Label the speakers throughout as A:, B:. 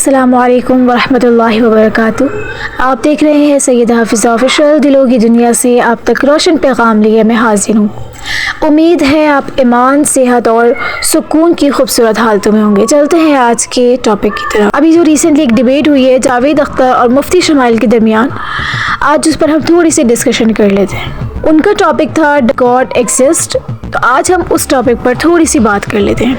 A: السلام علیکم ورحمۃ اللہ وبرکاتہ۔ آپ دیکھ رہے ہیں سید حافظہ آفیشیل۔ دلوں کی دنیا سے آپ تک روشن پیغام لیے میں حاضر ہوں۔ امید ہے آپ ایمان، صحت اور سکون کی خوبصورت حالتوں میں ہوں گے۔ چلتے ہیں آج کے ٹاپک کی طرف۔ ابھی جو ریسنٹلی ایک ڈیبیٹ ہوئی ہے جاوید اختر اور مفتی شمائل کے درمیان، آج اس پر ہم تھوڑی سی ڈسکشن کر لیتے ہیں۔ ان کا ٹاپک تھا گاڈ ایگزسٹ، تو آج ہم اس ٹاپک پر تھوڑی سی بات کر لیتے ہیں۔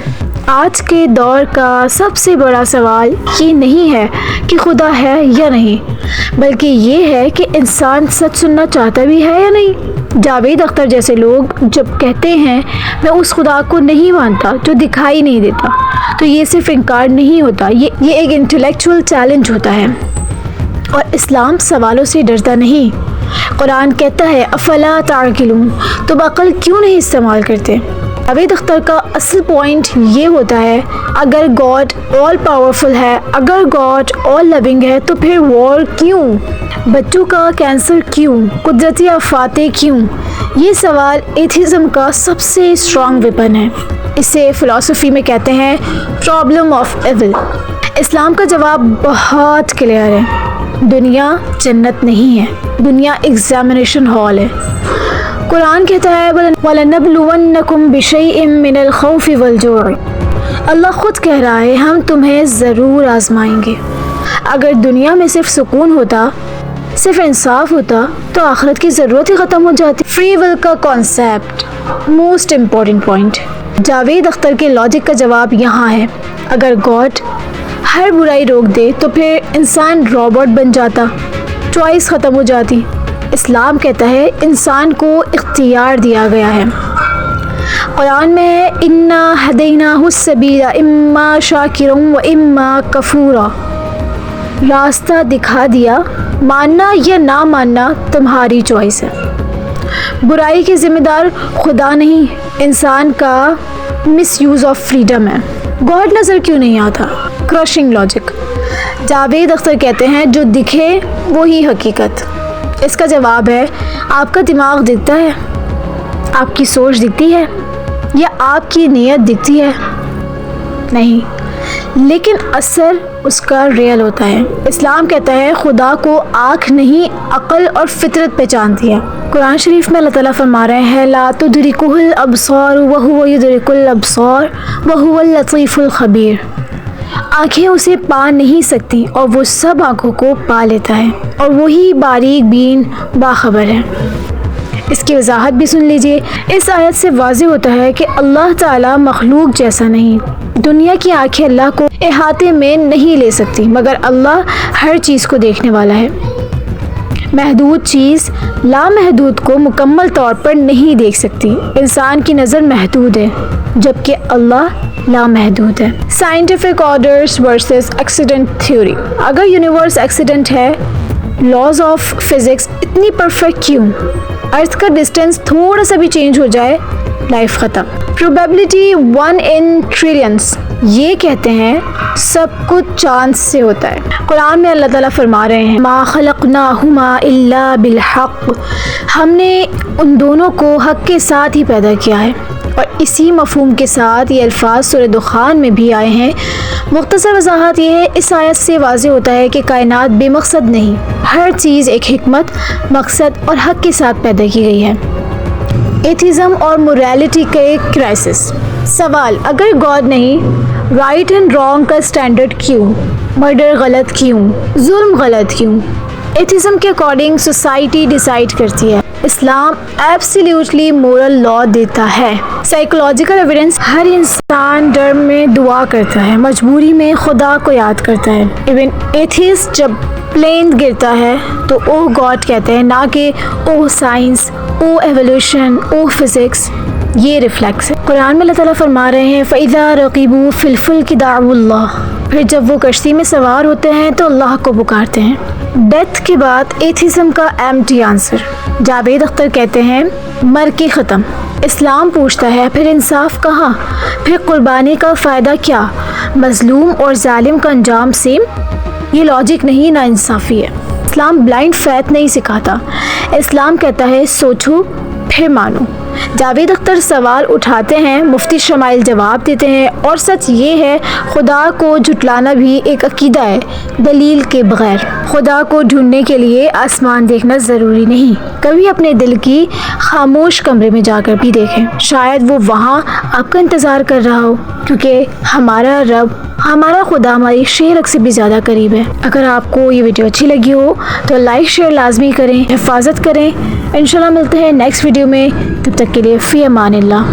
A: آج کے دور کا سب سے بڑا سوال یہ نہیں ہے کہ خدا ہے یا نہیں، بلکہ یہ ہے کہ انسان سچ سننا چاہتا بھی ہے یا نہیں۔ جاوید اختر جیسے لوگ جب کہتے ہیں میں اس خدا کو نہیں مانتا جو دکھائی نہیں دیتا، تو یہ صرف انکار نہیں ہوتا، یہ ایک انٹلیکچوئل چیلنج ہوتا ہے۔ اور اسلام سوالوں سے ڈرتا نہیں۔ قرآن کہتا ہے افلا تعقلون، تم عقل کیوں نہیں استعمال کرتے؟ جاوید اختر کا اصل پوائنٹ یہ ہوتا ہے اگر گاڈ آل پاورفل ہے، اگر گاڈ آل لونگ ہے، تو پھر وار کیوں؟ بچوں کا کینسر کیوں؟ قدرتی آفاتیں کیوں؟ یہ سوال ایتھیزم کا سب سے اسٹرانگ ویپن ہے۔ اسے فلسفی میں کہتے ہیں پرابلم آف ایول۔ اسلام کا جواب بہت کلیئر ہے، دنیا جنت نہیں ہے، دنیا ایگزامینیشن ہال ہے۔ قرآن کہتا ہے وَلَنَبْلُوَنَّكُمْ بِشَيْءٍ مِّنَ الْخَوْفِ وَالْجُوعِ۔ اللہ خود کہہ رہا ہے ہم تمہیں ضرور آزمائیں گے۔ اگر دنیا میں صرف سکون ہوتا، صرف انصاف ہوتا، تو آخرت کی ضرورت ہی ختم ہو جاتی۔ فری ول کا concept most important point. Javed Akhtar کے لاجک کا جواب یہاں ہے، اگر گاڈ ہر برائی روک دے تو پھر انسان روبوٹ بن جاتا، چوائس ختم ہو جاتی۔ اسلام کہتا ہے انسان کو اختیار دیا گیا ہے۔ قرآن میں ہے اِنَّا هَدَيْنَاهُ السَّبِيلَ إِمَّا شَاكِرًا وَإِمَّا كَفُورًا۔ راستہ دکھا دیا، ماننا یا نہ ماننا تمہاری چوائس ہے۔ برائی کے ذمہ دار خدا نہیں، انسان کا مس یوز آف فریڈم ہے۔ گاڈ نظر کیوں نہیں آتا؟ Crushing logic. جاوید اختر کہتے ہیں جو دکھے وہی حقیقت۔ اس کا جواب ہے آپ کا دماغ دکھتا ہے، آپ کی سوچ دکھتی ہے، یا آپ کی نیت دکھتی ہے؟ نہیں، لیکن اثر اس کا ریئل ہوتا ہے۔ اسلام کہتا ہے خدا کو آنکھ نہیں، عقل اور فطرت پہچانتی ہے۔ قرآن شریف میں اللہ تعالیٰ فرما رہے ہیں لا تدرکہ الابصار وہو یدرک الابصار وہو اللطیف الخبیر۔ آنکھیں اسے پا نہیں سکتی اور وہ سب آنکھوں کو پا لیتا ہے، اور وہی باریک بین باخبر ہے۔ اس کی وضاحت بھی سن لیجئے۔ اس آیت سے واضح ہوتا ہے کہ اللہ تعالیٰ مخلوق جیسا نہیں۔ دنیا کی آنکھیں اللہ کو احاطے میں نہیں لے سکتی، مگر اللہ ہر چیز کو دیکھنے والا ہے۔ محدود چیز لامحدود کو مکمل طور پر نہیں دیکھ سکتی۔ انسان کی نظر محدود ہے، جبکہ اللہ لامحدود ہے۔ Scientific orders versus accident theory. اگر یونیورس ایکسیڈنٹ ہے، لاز آف فزکس اتنی پرفیکٹ کیوں؟ ارتھ کا ڈسٹینس تھوڑا سا بھی چینج ہو جائے، لائف ختم۔ پروبیبلٹی 1 in trillions، یہ کہتے ہیں سب کچھ چانس سے ہوتا ہے۔ قرآن میں اللہ تعالیٰ فرما رہے ہیں ما خلقناہما الا بالحق، ہم نے ان دونوں کو حق کے ساتھ ہی پیدا کیا ہے۔ اور اسی مفہوم کے ساتھ یہ الفاظ سورہ دخان میں بھی آئے ہیں۔ مختصر وضاحت یہ ہے، اس آیت سے واضح ہوتا ہے کہ کائنات بے مقصد نہیں، ہر چیز ایک حکمت، مقصد اور حق کے ساتھ پیدا کی گئی ہے۔ ایتھیزم اور موریلٹی کا ایک کرائسس۔ سوال، اگر گاڈ نہیں، رائٹ اینڈ رانگ کا اسٹینڈرڈ کیوں؟ مرڈر غلط کیوں؟ ظلم غلط کیوں؟ ایتھیزم کے اکارڈنگ سوسائٹی ڈیسائیڈ کرتی ہے، اسلام ایبسلیوٹلی مورل لا دیتا ہے۔ سائیکولوجیکل ایویڈنس، ہر انسان ڈر میں دعا کرتا ہے، مجبوری میں خدا کو یاد کرتا ہے۔ ایون ایتھیسٹ جب پلین گرتا ہے تو او گاڈ کہتے ہیں، نہ کہ او سائنس، او ایولیوشن، او فزکس۔ یہ ریفلیکس ہے۔ قرآن میں اللہ تعالیٰ فرما رہے ہیں فَإِذَا رَقِبُوا فِي الْفُلْكِ دَعَوُا اللَّهَ، پھر جب وہ کشتی میں سوار ہوتے ہیں تو اللہ کو پکارتے ہیں۔ ڈیتھ کے بعد ایتھیزم کا ایمٹی آنسر۔ جاوید اختر کہتے ہیں مر کے ختم۔ اسلام پوچھتا ہے پھر انصاف کہاں؟ پھر قربانی کا فائدہ کیا؟ مظلوم اور ظالم کا انجام سیم؟ یہ لاجک نہیں، نا انصافی ہے۔ اسلام بلائنڈ فیتھ نہیں سکھاتا۔ اسلام کہتا ہے سوچو، پھر مانو۔ جاوید اختر سوال اٹھاتے ہیں، مفتی شمائل جواب دیتے ہیں، اور سچ یہ ہے خدا کو جھٹلانا بھی ایک عقیدہ ہے دلیل کے بغیر۔ خدا کو ڈھونڈنے کے لیے آسمان دیکھنا ضروری نہیں، کبھی اپنے دل کی خاموش کمرے میں جا کر بھی دیکھیں، شاید وہ وہاں آپ کا انتظار کر رہا ہو، کیونکہ ہمارا رب، ہمارا خدا ہماری شہرک سے بھی زیادہ قریب ہے۔ اگر آپ کو یہ ویڈیو اچھی لگی ہو تو لائک شیئر لازمی کریں، حفاظت کریں۔ انشاءاللہ ملتے ہیں نیکسٹ ویڈیو میں، تب تک کے لیے فی امان اللہ۔